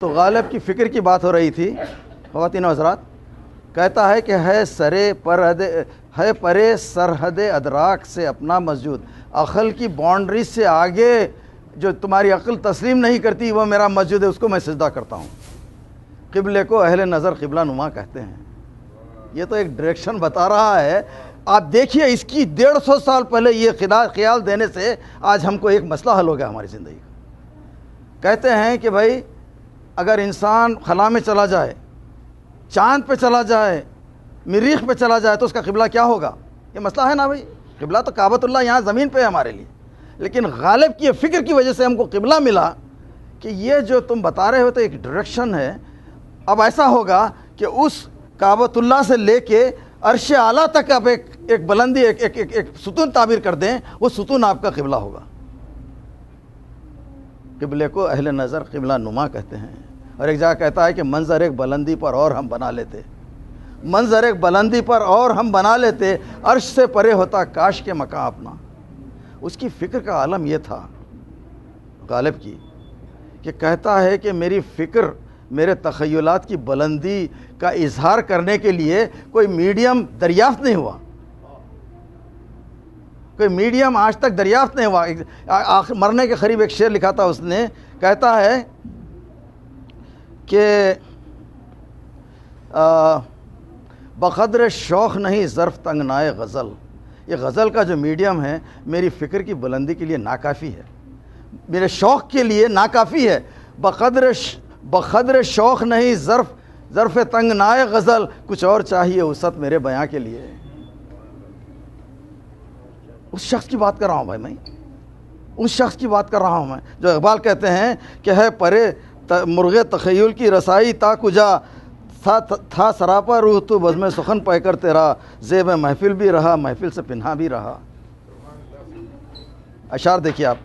تو غالب کی فکر کی بات ہو رہی تھی خواتین و حضرات. کہتا ہے کہ ہے پرے سرحد ادراک سے اپنا مسجود، عقل کی باؤنڈری سے آگے جو تمہاری عقل تسلیم نہیں کرتی وہ میرا مسجد ہے، اس کو میں سجدہ کرتا ہوں. قبلے کو اہل نظر قبلہ نما کہتے ہیں. یہ تو ایک ڈائریکشن بتا رہا ہے. آپ دیکھیے اس کی 150 سال پہلے یہ خیال دینے سے آج ہم کو ایک مسئلہ حل ہو گیا ہماری زندگی کا. کہتے ہیں کہ بھائی اگر انسان خلا میں چلا جائے، چاند پہ چلا جائے، مریخ پہ چلا جائے تو اس کا قبلہ کیا ہوگا؟ یہ مسئلہ ہے نا بھائی. قبلہ تو کعبۃ اللہ یہاں زمین پہ ہے ہمارے لیے، لیکن غالب کی فکر کی وجہ سے ہم کو قبلہ ملا کہ یہ جو تم بتا رہے ہو تو ایک ڈائریکشن ہے. اب ایسا ہوگا کہ اس کعبۃ اللہ سے لے کے عرش اعلیٰ تک آپ ایک بلندی ایک ستون تعبیر کر دیں، وہ ستون آپ کا قبلہ ہوگا. قبلے کو اہل نظر قبلہ نما کہتے ہیں. اور ایک جگہ کہتا ہے کہ منظر ایک بلندی پر اور ہم بنا لیتے، منظر ایک بلندی پر اور ہم بنا لیتے، عرش سے پرے ہوتا کاش کے مکان اپنا. اس کی فکر کا عالم یہ تھا غالب کی کہ کہتا ہے کہ میری فکر، میرے تخیلات کی بلندی کا اظہار کرنے کے لیے کوئی میڈیم دریافت نہیں ہوا، کوئی میڈیم آج تک دریافت نہیں ہوا. مرنے کے قریب ایک شعر لکھا تھا اس نے. کہتا ہے کہ بقدر شوق نہیں ظرف تنگنائے غزل. یہ غزل کا جو میڈیم ہے میری فکر کی بلندی کے لیے ناکافی ہے، میرے شوق کے لیے ناکافی ہے. بقدر شوق نہیں ظرف تنگنائے غزل، کچھ اور چاہیے وسعت میرے بیاں کے لیے. اس شخص کی بات کر رہا ہوں بھائی، میں اس شخص کی بات کر رہا ہوں میں جو اقبال کہتے ہیں کہ ہے پرے مرغ تخیل کی رسائی تا کجا، تھا سراپا روح تو بزم سخن پہ کر تیرا، زیب محفل بھی رہا محفل سے پنہا بھی رہا. اشعار دیکھیے آپ.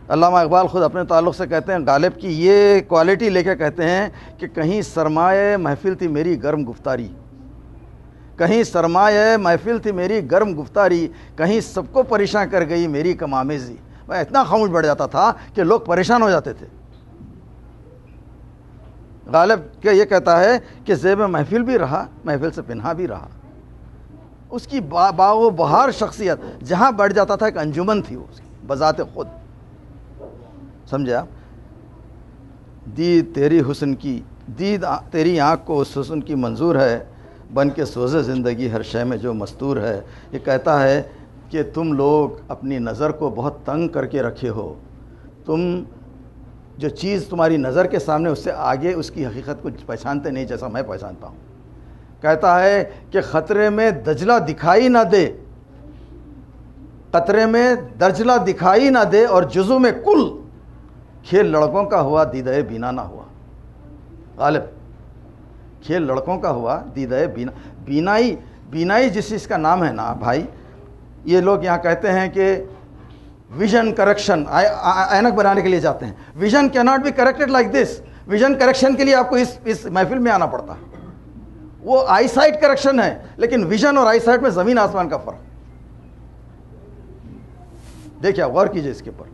علامہ اقبال خود اپنے تعلق سے کہتے ہیں، غالب کی یہ کوالٹی لے کے کہتے ہیں کہ کہیں سرمایہ محفل تھی میری گرم گفتاری، کہیں سرمایہ محفل تھی میری گرم گفتاری، کہیں سب کو پریشان کر گئی میری کم آمیزی. میں اتنا خاموش بڑھ جاتا تھا کہ لوگ پریشان ہو جاتے تھے. غالب کہ یہ کہتا ہے کہ زیب محفل بھی رہا محفل سے پنہا بھی رہا. اس کی باغ و بہار شخصیت جہاں بڑھ جاتا تھا ایک انجمن تھی اس کی بذات خود. سمجھے آپ؟ دید تیری حسن کی، دید تیری آنکھ کو اس حسن کی منظور ہے، بن کے سوزے زندگی ہر شے میں جو مستور ہے. یہ کہتا ہے کہ تم لوگ اپنی نظر کو بہت تنگ کر کے رکھے ہو، تم جو چیز تمہاری نظر کے سامنے اس سے آگے اس کی حقیقت کو پہچانتے نہیں جیسا میں پہچانتا ہوں. کہتا ہے کہ خطرے میں دجلہ دکھائی نہ دے، قطرے میں دجلہ دکھائی نہ دے، اور جزو میں کل کھیل لڑکوں کا ہوا دیدہ بینا نہ ہوا. غالب کھیل لڑکوں کا ہوا دیدہ بینا. بینائی جس چیز کا نام ہے نا بھائی، یہ لوگ یہاں کہتے ہیں کہ ویژن کریکشن، اینک بنانے کے لیے جاتے ہیں. ویژن کی not be corrected like this. Vision correction کے لیے آپ کو اس محفل میں آنا پڑتا ہے. وہ آئی سائٹ کریکشن ہے، لیکن ویژن اور آئی سائٹ میں زمین آسمان کا فرق. دیکھیں غور کیجئے اس کے اوپر.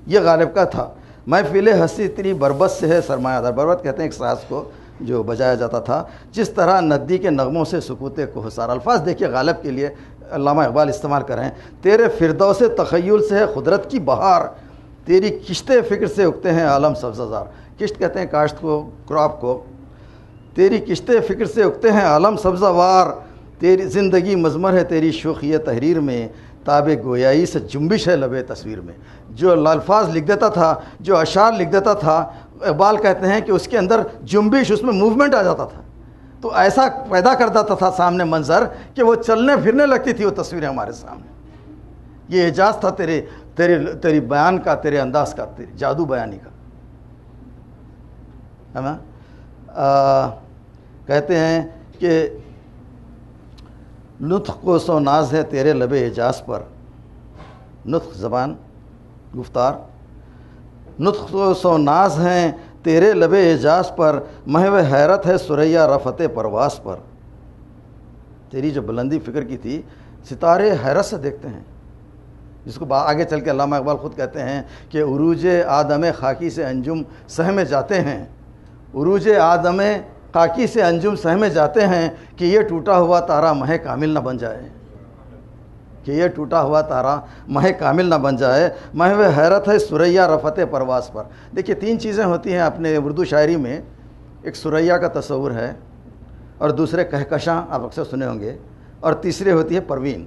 یہ غالب کا تھا. محفل ہستی تیری بربت سے ہے سرمایہ دار. بربت کہتے ہیں ایک ساز کو جو بجایا جاتا تھا. جس طرح ندی کے نغموں سے سکوت کوہسار. الفاظ دیکھیے غالب کے لیے علامہ اقبال استعمال کریں. تیرے فردوس تخیل سے ہے قدرت کی بہار، تیری کشت فکر سے اگتے ہیں عالم سبزہ زار. کشت کہتے ہیں کاشت کو، کراپ کو. تیری کشت فکر سے اگتے ہیں عالم سبزہ وار، تیری زندگی مضمر ہے تیری شوخی تحریر میں، تاب گویائی سے جنبش ہے لبے تصویر میں. جو الفاظ لکھ دیتا تھا، جو اشعار لکھ دیتا تھا، اقبال کہتے ہیں کہ اس کے اندر جنبش، اس میں موومنٹ آ جاتا تھا. تو ایسا پیدا کر دیتا تھا سامنے منظر کہ وہ چلنے پھرنے لگتی تھی وہ تصویریں ہمارے سامنے. یہ اعجاز تھا تیری بیان کا، تیرے انداز کا، تیری جادو بیانی کا، ہے نا. کہتے ہیں کہ نطق کو سو ناز ہے تیرے لب اعجاز پر. نطق زبان، گفتار. نطق کو سو ناز ہیں تیرے لب اعجاز پر، محو حیرت ہے ثریا رفت پرواز پر. تیری جو بلندی فکر کی تھی ستارے حیرت سے دیکھتے ہیں، جس کو آگے چل کے علامہ اقبال خود کہتے ہیں کہ عروج آدم خاکی سے انجم سہمے جاتے ہیں. عروج آدم خاکی سے انجم سہمے جاتے ہیں کہ یہ ٹوٹا ہوا تارا مہ کامل نہ بن جائے، کہ یہ ٹوٹا ہوا تارا مہ کامل نہ بن جائے۔ محو حیرت ہے ثریا رفت پرواز پر۔ دیکھیے 3 چیزیں ہوتی ہیں اپنے اردو شاعری میں، ایک ثریا کا تصور ہے، اور دوسرے کہکشاں آپ اکثر سنے ہوں گے، اور تیسرے ہوتی ہے پروین۔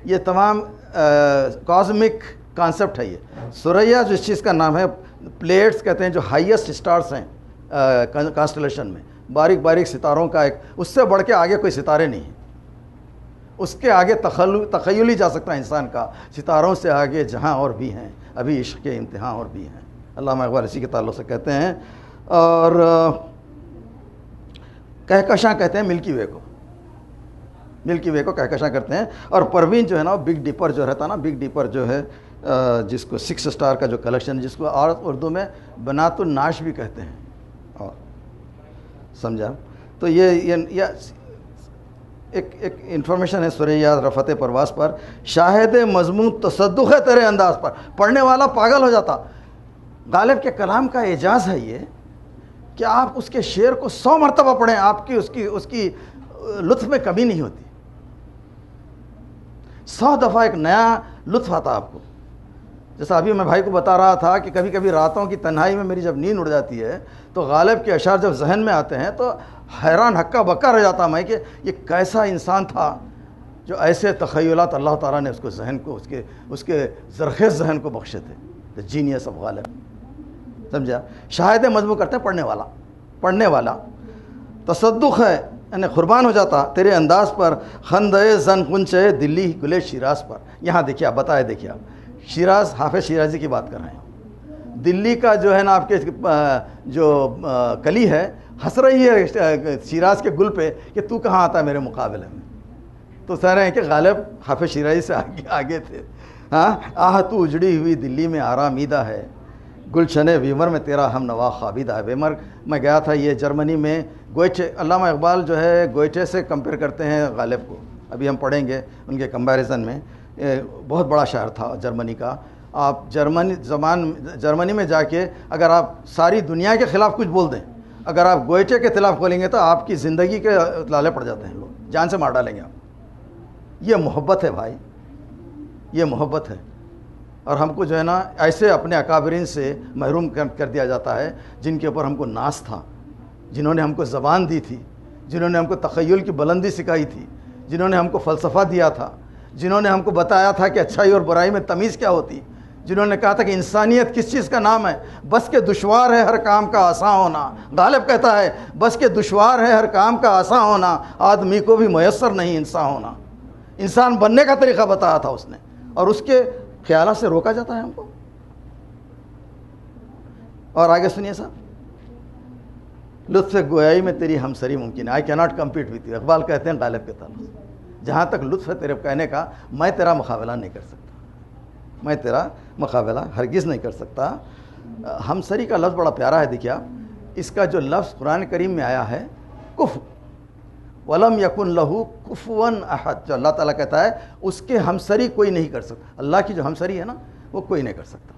یہ تمام کاسمک کانسیپٹ ہے۔ یہ ثریا جس چیز کا نام ہے، پلیٹس کہتے ہیں جو ہائیسٹ سٹارز ہیں کانسٹلیشن میں، باریک باریک ستاروں کا ایک، اس سے بڑھ کے آگے کوئی ستارے نہیں ہیں، اس کے آگے تخیل ہی جا سکتا ہے انسان کا، ستاروں سے آگے جہاں اور بھی ہیں، ابھی عشق کے امتحان اور بھی ہیں، علامہ اقبال اسی کے تعلق سے کہتے ہیں۔ اور کہکشاں کہتے ہیں ملکی وے کو، ملکی وے کو کہکشاں کرتے ہیں۔ اور پروین جو ہے نا، بگ ڈپر جو رہتا نا، بگ ڈپر جو ہے جس کو 6 اسٹار کا جو کلیکشن، جس کو اور اردو میں بنات النعش بھی کہتے ہیں، اور سمجھا؟ تو یہ ایک انفارمیشن ہے ثریا رفت پرواز پر۔ شاہد مضمون تصدق ہے تیرے انداز پر، پڑھنے والا پاگل ہو جاتا۔ غالب کے کلام کا اعجاز ہے یہ کہ آپ اس کے شعر کو 100 مرتبہ پڑھیں، آپ کی اس کی لطف میں کمی نہیں ہوتی، 100 دفعہ ایک نیا لطف آتا آپ کو۔ جیسا ابھی میں بھائی کو بتا رہا تھا کہ کبھی کبھی راتوں کی تنہائی میں میری جب نیند اڑ جاتی ہے تو غالب کے اشعار جب ذہن میں آتے ہیں تو حیران ہکا بکا رہ جاتا میں کہ یہ کیسا انسان تھا جو ایسے تخیلات اللہ تعالیٰ نے اس کو ذہن کو اس کے زرخیز ذہن کو بخشے تھے۔ دا جینیس آف غالب، سمجھا؟ شاہد مضمون کرتے ہیں پڑھنے والا تصدق ہے، یعنی قربان ہو جاتا تیرے انداز پر، خندے زن کنچے دلی گلے شیراز پر۔ یہاں دیکھیے، آپ بتائے، دیکھیے آپ شیراز، حافظ شیرازی کی بات کر رہے ہیں۔ دلی کا جو ہے نا آپ کے جو کلی ہے، ہنس رہی ہے شیراز کے گل پہ کہ تو کہاں آتا ہے میرے مقابلے میں۔ تو سہ رہے ہیں کہ غالب حافظ شیرازی سے آگے تھے۔ ہاں، آہ تو اجڑی ہوئی دلی میں آرامیدہ ہے، گلشن ویمر میں تیرا ہم نوا خوابیدہ ہے۔ ویمر میں گیا تھا، یہ جرمنی میں، گوئٹے، علامہ اقبال جو ہے گوئٹے سے کمپیئر کرتے ہیں غالب کو، ابھی ہم پڑھیں گے ان کے کمپیریزن میں۔ بہت بڑا شاعر تھا جرمنی کا۔ آپ جرمنی میں جا کے اگر آپ ساری دنیا کے خلاف کچھ بول دیں، اگر آپ گوئٹے کے خلاف بولیں گے تو آپ کی زندگی کے لالے پڑ جاتے ہیں، لوگ جان سے مار ڈالیں گے آپ۔ یہ محبت ہے بھائی، یہ محبت ہے۔ اور ہم کو جو ہے نا ایسے اپنے اکابرین سے محروم کر دیا جاتا ہے جن کے اوپر ہم کو ناز تھا، جنہوں نے ہم کو زبان دی تھی، جنہوں نے ہم کو تخیل کی بلندی سکھائی تھی، جنہوں نے ہم کو فلسفہ دیا تھا، جنہوں نے ہم کو بتایا تھا کہ اچھائی اور برائی میں تمیز کیا ہوتی، جنہوں نے کہا تھا کہ انسانیت کس چیز کا نام ہے، بس کے دشوار ہے ہر کام کا آسان ہونا۔ غالب کہتا ہے بس کے دشوار ہے ہر کام کا آسان ہونا، آدمی کو بھی میسر نہیں انسان ہونا۔ انسان بننے کا طریقہ بتایا تھا اس نے، اور اس کے خیالات سے روکا جاتا ہے ہم کو۔ اور آگے سنیے صاحب، لطف گویائی میں تیری ہمسری ممکن ہے، آئی کی not compete with you. Iqbal کہتے ہیں غالب کے تعلق سے، جہاں تک لطف ہے تیرے کہنے کا، میں تیرا مقابلہ نہیں کر سکتا، میں تیرا مقابلہ ہرگز نہیں کر سکتا۔ ہمسری کا لفظ بڑا پیارا ہے، دیکھیے آپ، اس کا جو لفظ قرآن کریم میں آیا ہے کف، ولم یکن لہو کفوا احد، جو اللہ تعالیٰ کہتا ہے اس کے ہمسری کوئی نہیں کر سکتا۔ اللہ کی جو ہمسری ہے نا وہ کوئی نہیں کر سکتا۔